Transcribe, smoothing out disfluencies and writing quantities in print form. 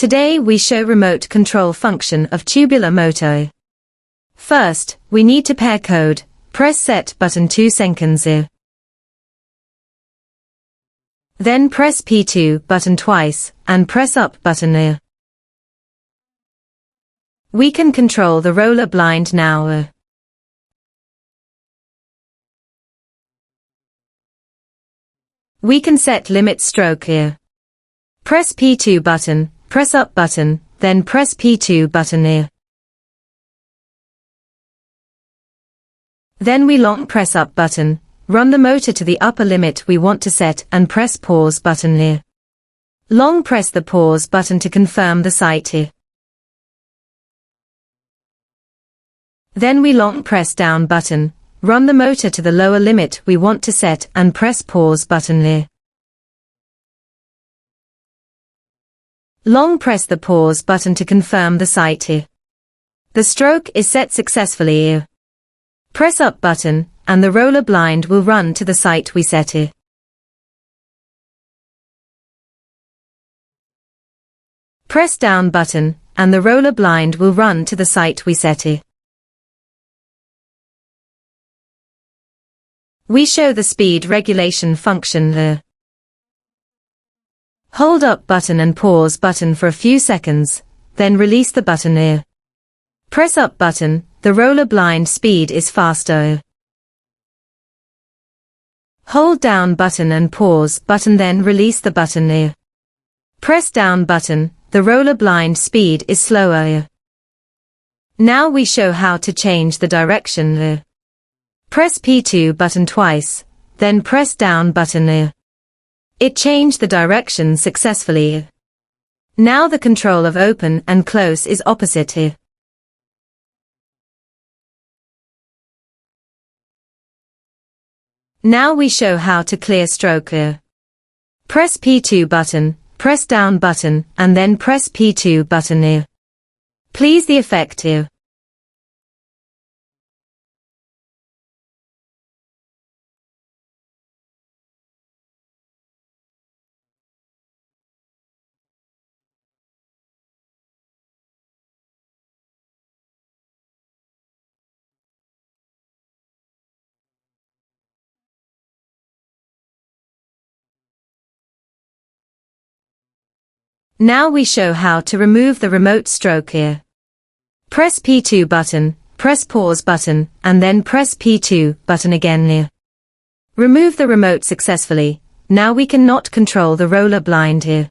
Today we show remote control function of tubular motor. First, we need to pair code. Press set button 2 seconds. Then press P2 button twice, and press up button. We can control the roller blind now. We can set limit stroke here. Press P2 button, press up button, then press P2 button here. Then we long press up button, run the motor to the upper limit we want to set and press pause button here. Long press the pause button to confirm the sight here. Then we long press down button, run the motor to the lower limit we want to set and press pause button here. Long press the pause button to confirm the sight here. The stroke is set successfully here. Press up button, and the roller blind will run to the sight we set here. Press down button, and the roller blind will run to the sight we set here. We show the speed regulation function here. Hold up button and pause button for a few seconds, then release the button here. Press up button, the roller blind speed is faster. Hold down button and pause button, then release the button here. Press down button, the roller blind speed is slower. Now we show how to change the direction here. Press P2 button twice, then press down button here. It changed the direction successfully. Now the control of open and close is opposite here. Now we show how to clear stroke here. Press P2 button, press down button, and then press P2 button here. Please the effect here. Now we show how to remove the remote stroke here. Press P2 button, press pause button, and then press P2 button again here. Remove the remote successfully. Now we cannot control the roller blind here.